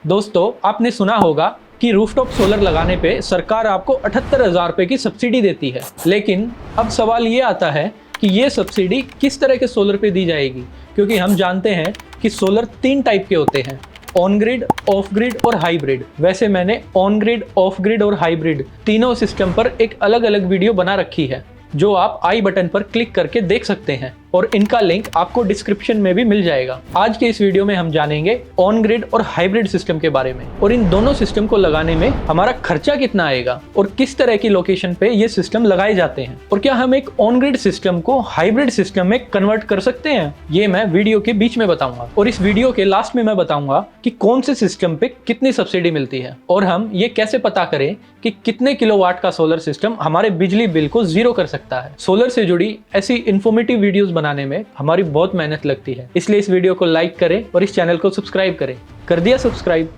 दोस्तों, आपने सुना होगा कि रूफटॉप सोलर लगाने पे सरकार आपको 78,000 रुपए की सब्सिडी देती है। लेकिन अब सवाल ये आता है कि ये सब्सिडी किस तरह के सोलर पे दी जाएगी, क्योंकि हम जानते हैं कि सोलर 3 टाइप के होते हैं, ऑन ग्रिड, ऑफ ग्रिड और हाइब्रिड। वैसे मैंने ऑन ग्रिड, ऑफ ग्रिड और हाइब्रिड तीनों सिस्टम पर एक अलग अलग वीडियो बना रखी है, जो आप आई बटन पर क्लिक करके देख सकते हैं और इनका लिंक आपको डिस्क्रिप्शन में भी मिल जाएगा। आज के इस वीडियो में हम जानेंगे ऑन ग्रिड और हाइब्रिड सिस्टम के बारे में और इन दोनों सिस्टम को लगाने में हमारा खर्चा कितना आएगा और किस तरह की लोकेशन पे ये सिस्टम लगाए जाते हैं, और क्या हम एक ऑन ग्रिड सिस्टम को हाइब्रिड सिस्टम में कन्वर्ट कर सकते हैं। ये मैं वीडियो के बीच में बताऊंगा और इस वीडियो के लास्ट में मैं बताऊंगा कि कौन से सिस्टम पे कितनी सब्सिडी मिलती है और हम ये कैसे पता करें कि कितने किलोवाट का सोलर सिस्टम हमारे बिजली बिल को जीरो कर सकता है। सोलर से जुड़ी ऐसी इंफॉर्मेटिव वीडियोस बनाने में हमारी बहुत मेहनत लगती है, इसलिए इस वीडियो को लाइक करें और इस चैनल को सब्सक्राइब करें। कर दिया सब्सक्राइब?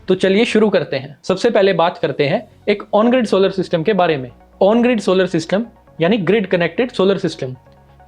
तो चलिए शुरू करते हैं। सबसे पहले बात करते हैं एक ऑन ग्रिड सोलर सिस्टम के बारे में। ऑन ग्रिड सोलर सिस्टम यानी ग्रिड कनेक्टेड सोलर सिस्टम,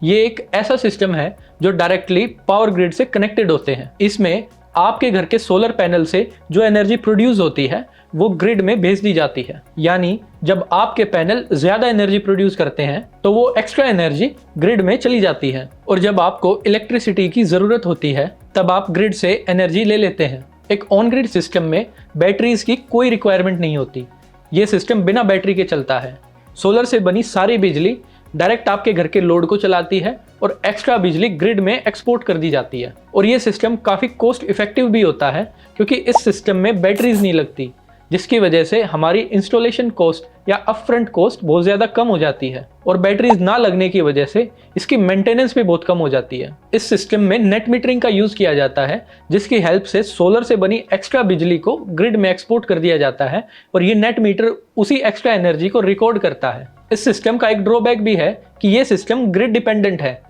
ये एक ऐसा सिस्टम है जो डायरेक्टली पावर ग्रिड से कनेक्टेड होते हैं। इसमें आपके घर के सोलर पैनल से जो एनर्जी प्रोड्यूस होती है वो ग्रिड में भेज दी जाती है। यानी जब आपके पैनल ज्यादा एनर्जी प्रोड्यूस करते हैं तो वो एक्स्ट्रा एनर्जी ग्रिड में चली जाती है, और जब आपको इलेक्ट्रिसिटी की जरूरत होती है तब आप ग्रिड से एनर्जी ले लेते हैं। एक ऑन ग्रिड सिस्टम में बैटरीज की कोई रिक्वायरमेंट नहीं होती, ये सिस्टम बिना बैटरी के चलता है। सोलर से बनी सारी बिजली डायरेक्ट आपके घर के लोड को चलाती है और एक्स्ट्रा बिजली ग्रिड में एक्सपोर्ट कर दी जाती है। और ये सिस्टम काफ़ी कॉस्ट इफेक्टिव भी होता है, क्योंकि इस सिस्टम में बैटरीज नहीं लगती, जिसकी वजह से हमारी इंस्टॉलेशन कॉस्ट या अपफ्रंट कॉस्ट बहुत ज़्यादा कम हो जाती है, और बैटरीज ना लगने की वजह से इसकी मेंटेनेंस भी बहुत कम हो जाती है। इस सिस्टम में नेट मीटरिंग का यूज़ किया जाता है, जिसकी हेल्प से सोलर से बनी एक्स्ट्रा बिजली को ग्रिड में एक्सपोर्ट कर दिया जाता है और ये नेट मीटर उसी एक्स्ट्रा एनर्जी को रिकॉर्ड करता है। इस सिस्टम का एक ड्रॉबैक भी है कि ये सिस्टम ग्रिड डिपेंडेंट है,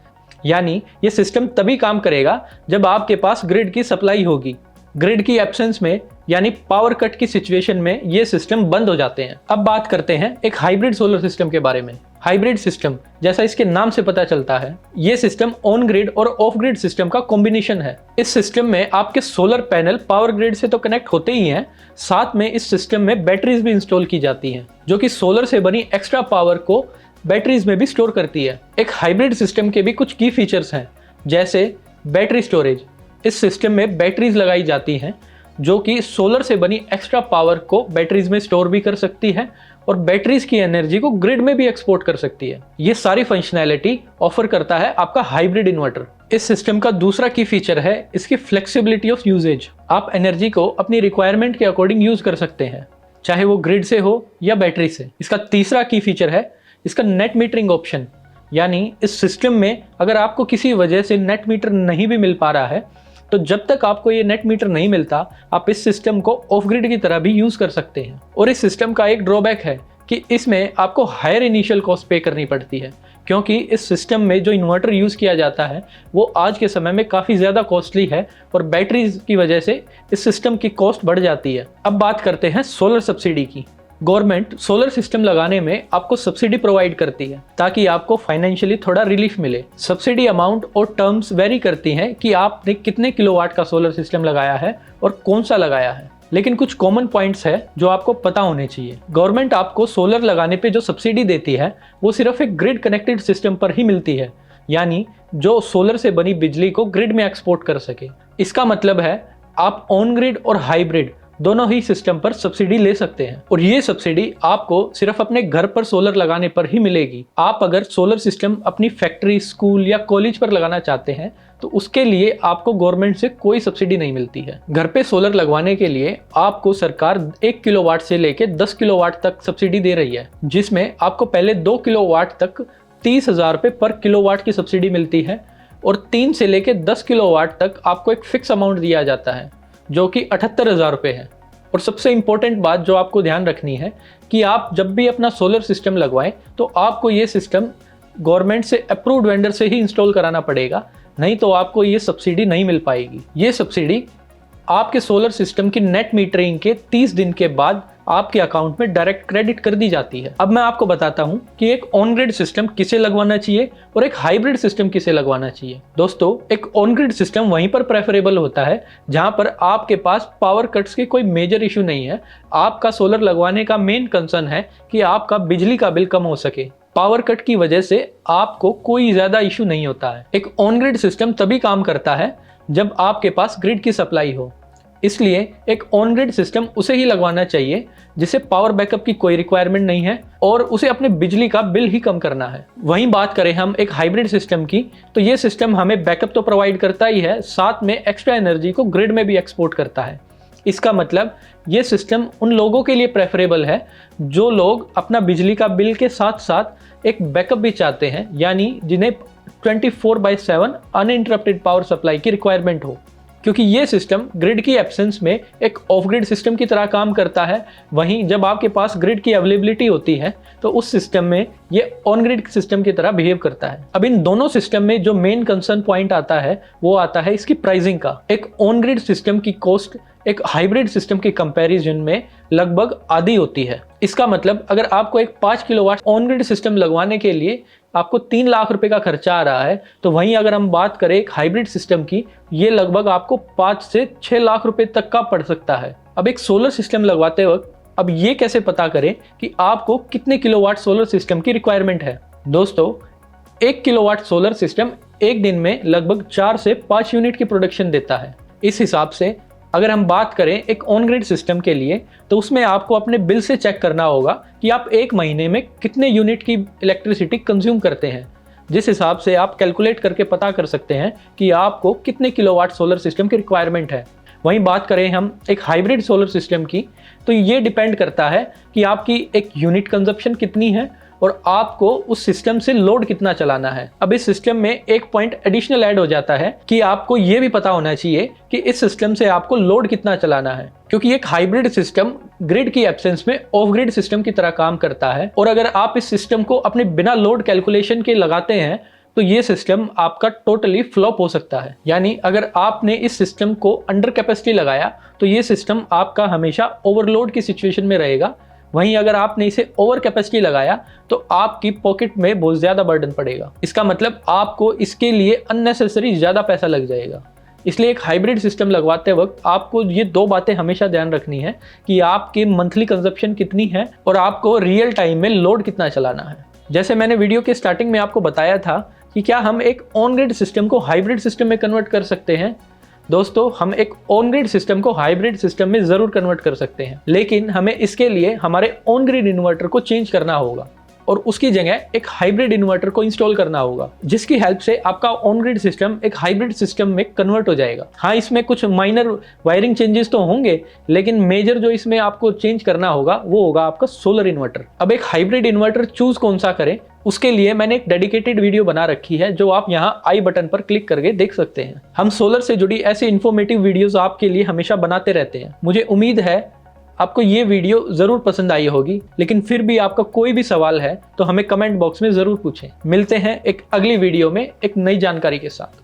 यानी ये सिस्टम तभी काम करेगा जब आपके पास ग्रिड की सप्लाई होगी। ग्रिड की एब्सेंस में यानी पावर कट की सिचुएशन में ये सिस्टम बंद हो जाते हैं। अब बात करते हैं एक हाइब्रिड सोलर सिस्टम के बारे में। हाइब्रिड सिस्टम, जैसा इसके नाम से पता चलता है, ये सिस्टम ऑन ग्रिड और ऑफ ग्रिड सिस्टम का कॉम्बिनेशन है। इस सिस्टम में आपके सोलर पैनल पावर ग्रिड से तो कनेक्ट होते ही हैं, साथ में इस सिस्टम में बैटरीज भी इंस्टॉल की जाती हैं, जो कि सोलर से बनी एक्स्ट्रा पावर को बैटरीज में भी स्टोर करती है। एक हाइब्रिड सिस्टम के भी कुछ की फीचर्स हैं, जैसे बैटरी स्टोरेज। इस सिस्टम में बैटरीज लगाई जाती हैं जो कि सोलर से बनी एक्स्ट्रा पावर को बैटरीज में स्टोर भी कर सकती है और बैटरीज की एनर्जी को ग्रिड में भी एक्सपोर्ट कर सकती है। ये सारी फंक्शनैलिटी ऑफर करता है आपका हाइब्रिड इन्वर्टर। इस सिस्टम का दूसरा की फीचर है इसकी फ्लेक्सिबिलिटी ऑफ यूजेज। आप एनर्जी को अपनी रिक्वायरमेंट के अकॉर्डिंग यूज कर सकते हैं, चाहे वो ग्रिड से हो या बैटरी से। इसका तीसरा की फीचर है इसका नेट मीटरिंग ऑप्शन, यानी इस सिस्टम में अगर आपको किसी वजह से नेट मीटर नहीं भी मिल पा रहा है तो जब तक आपको ये नेट मीटर नहीं मिलता आप इस सिस्टम को ऑफ ग्रिड की तरह भी यूज कर सकते हैं। और इस सिस्टम का एक ड्रॉबैक है कि इसमें आपको हायर इनिशियल कॉस्ट पे करनी पड़ती है, क्योंकि इस सिस्टम में जो इन्वर्टर यूज किया जाता है वो आज के समय में काफ़ी ज़्यादा कॉस्टली है और बैटरीज की वजह से इस सिस्टम की कॉस्ट बढ़ जाती है। अब बात करते हैं सोलर सब्सिडी की। गवर्नमेंट सोलर सिस्टम लगाने में आपको सब्सिडी प्रोवाइड करती है ताकि आपको फाइनेंशियली थोड़ा रिलीफ मिले। सब्सिडी अमाउंट और टर्म्स वेरी करती हैं कि आपने कितने किलोवाट का सोलर सिस्टम लगाया है और कौन सा लगाया है, लेकिन कुछ कॉमन पॉइंट्स है जो आपको पता होने चाहिए। गवर्नमेंट आपको सोलर लगाने पे जो सब्सिडी देती है वो सिर्फ एक ग्रिड कनेक्टेड सिस्टम पर ही मिलती है, यानी जो सोलर से बनी बिजली को ग्रिड में एक्सपोर्ट कर सके। इसका मतलब है आप ऑन ग्रिड और हाइब्रिड दोनों ही सिस्टम पर सब्सिडी ले सकते हैं, और ये सब्सिडी आपको सिर्फ अपने घर पर सोलर लगाने पर ही मिलेगी। आप अगर सोलर सिस्टम अपनी फैक्ट्री, स्कूल या कॉलेज पर लगाना चाहते हैं तो उसके लिए आपको गवर्नमेंट से कोई सब्सिडी नहीं मिलती है। घर पे सोलर लगवाने के लिए आपको सरकार 1 किलोवाट से लेके 10 किलोवाट तक सब्सिडी दे रही है, जिसमें आपको पहले 2 किलोवाट तक 30,000 रुपये पर किलोवाट की सब्सिडी मिलती है और 3 से लेके 10 किलोवाट तक आपको एक फिक्स अमाउंट दिया जाता है जो कि 78,000 रुपये है। और सबसे इम्पोर्टेंट बात जो आपको ध्यान रखनी है कि आप जब भी अपना सोलर सिस्टम लगवाएं तो आपको ये सिस्टम गवर्नमेंट से अप्रूव्ड वेंडर से ही इंस्टॉल कराना पड़ेगा, नहीं तो आपको ये सब्सिडी नहीं मिल पाएगी। ये सब्सिडी आपके सोलर सिस्टम की नेट मीटरिंग के 30 दिन के बाद आपके अकाउंट में डायरेक्ट क्रेडिट कर दी जाती है। अब मैं आपको बताता हूं कि एक ऑन ग्रिड सिस्टम किसे लगवाना चाहिए और एक हाइब्रिड सिस्टम किसे लगवाना चाहिए। दोस्तों, एक ऑन ग्रिड सिस्टम वहीं पर प्रेफरेबल होता है जहां पर आपके पास पावर कट्स की कोई मेजर इशू नहीं है। आपका सोलर लगवाने का मेन कंसर्न है कि आपका बिजली का बिल कम हो सके। पावर कट की वजह से आपको कोई ज्यादा इशू नहीं होता है। एक ऑन ग्रिड सिस्टम तभी काम करता है जब आपके पास ग्रिड की सप्लाई हो, इसलिए एक ऑन ग्रिड सिस्टम उसे ही लगवाना चाहिए जिसे पावर बैकअप की कोई रिक्वायरमेंट नहीं है और उसे अपने बिजली का बिल ही कम करना है। वहीं बात करें हम एक हाइब्रिड सिस्टम की, तो ये सिस्टम हमें बैकअप तो प्रोवाइड करता ही है, साथ में एक्स्ट्रा एनर्जी को ग्रिड में भी एक्सपोर्ट करता है। इसका मतलब ये सिस्टम उन लोगों के लिए प्रेफरेबल है जो लोग अपना बिजली का बिल के साथ साथ एक बैकअप भी चाहते हैं, यानी जिन्हें 24/7 अनइंटरप्टेड पावर सप्लाई की रिक्वायरमेंट हो, क्योंकि ये सिस्टम ग्रिड की एब्सेंस में एक ऑफ ग्रिड सिस्टम की तरह काम करता है। वहीं जब आपके पास ग्रिड की अवेलेबिलिटी होती है तो उस सिस्टम में ये ऑन ग्रिड सिस्टम की तरह बिहेव करता है। अब इन दोनों सिस्टम में जो मेन कंसर्न पॉइंट आता है वो आता है इसकी प्राइसिंग का। एक ऑन ग्रिड सिस्टम की कॉस्ट एक हाइब्रिड सिस्टम के कंपैरिजन में लगभग आधी होती है। इसका मतलब अगर आपको एक 5 किलोवाट ऑन ग्रिड सिस्टम लगवाने के लिए आपको 3 लाख रुपए का खर्चा आ रहा है, तो वहीं अगर हम बात करें एक हाइब्रिड सिस्टम की, ये लगभग आपको 5 से 6 लाख रुपए तक का पड़ सकता है। अब एक सोलर सिस्टम लगवाते वक्त अब ये कैसे पता करें कि आपको कितने किलोवाट सोलर सिस्टम की रिक्वायरमेंट है। दोस्तों, 1 किलोवाट सोलर सिस्टम एक दिन में लगभग 4 से 5 यूनिट की प्रोडक्शन देता है। इस हिसाब से अगर हम बात करें एक ऑन ग्रिड सिस्टम के लिए, तो उसमें आपको अपने बिल से चेक करना होगा कि आप एक महीने में कितने यूनिट की इलेक्ट्रिसिटी कंज्यूम करते हैं, जिस हिसाब से आप कैलकुलेट करके पता कर सकते हैं कि आपको कितने किलोवाट सोलर सिस्टम की रिक्वायरमेंट है। वहीं बात करें हम एक हाइब्रिड सोलर सिस्टम की, तो ये डिपेंड करता है कि आपकी एक यूनिट कंजप्शन कितनी है और आपको उस सिस्टम से लोड कितना चलाना है। अब इस सिस्टम में एक पॉइंट एडिशनल ऐड हो जाता है कि आपको ये भी पता होना चाहिए कि इस सिस्टम से आपको लोड कितना चलाना है, क्योंकि एक हाइब्रिड सिस्टम ग्रिड की एब्सेंस में ऑफ ग्रिड सिस्टम की तरह काम करता है। और अगर आप इस सिस्टम को अपने बिना लोड कैलकुलेशन के लगाते हैं तो ये सिस्टम आपका टोटली फ्लॉप हो सकता है। यानी अगर आपने इस सिस्टम को अंडर कैपेसिटी लगाया तो ये सिस्टम आपका हमेशा ओवरलोड की सिचुएशन में रहेगा। वहीं अगर आपने इसे ओवर कैपेसिटी लगाया तो आपकी पॉकेट में बहुत ज़्यादा बर्डन पड़ेगा। इसका मतलब आपको इसके लिए अननेसेसरी ज़्यादा पैसा लग जाएगा। इसलिए एक हाइब्रिड सिस्टम लगवाते वक्त आपको ये 2 बातें हमेशा ध्यान रखनी है कि आपकी मंथली कंजप्शन कितनी है और आपको रियल टाइम में लोड कितना चलाना है। जैसे मैंने वीडियो के स्टार्टिंग में आपको बताया था कि क्या हम एक ऑन ग्रिड सिस्टम को हाइब्रिड सिस्टम में कन्वर्ट कर सकते हैं। दोस्तों, हम एक ऑन ग्रिड सिस्टम को हाइब्रिड सिस्टम में जरूर कन्वर्ट कर सकते हैं, लेकिन हमें इसके लिए हमारे ऑन ग्रिड इन्वर्टर को चेंज करना होगा और उसकी जगह एक हाइब्रिड इन्वर्टर को इंस्टॉल करना होगा, जिसकी हेल्प से आपका ऑन ग्रिड सिस्टम एक हाइब्रिड सिस्टम में कन्वर्ट हो जाएगा। हाँ, इसमें कुछ माइनर वायरिंग चेंजेस तो होंगे, लेकिन मेजर जो इसमें आपको चेंज करना होगा वो होगा आपका सोलर इन्वर्टर। अब एक हाइब्रिड इन्वर्टर चूज कौन सा करें, उसके लिए मैंने एक डेडिकेटेड वीडियो बना रखी है जो आप यहाँ आई बटन पर क्लिक करके देख सकते हैं। हम सोलर से जुड़ी ऐसी इन्फॉर्मेटिव वीडियोस आपके लिए हमेशा बनाते रहते हैं। मुझे उम्मीद है आपको ये वीडियो जरूर पसंद आई होगी, लेकिन फिर भी आपका कोई भी सवाल है तो हमें कमेंट बॉक्स में जरूर पूछें। मिलते हैं एक अगली वीडियो में एक नई जानकारी के साथ।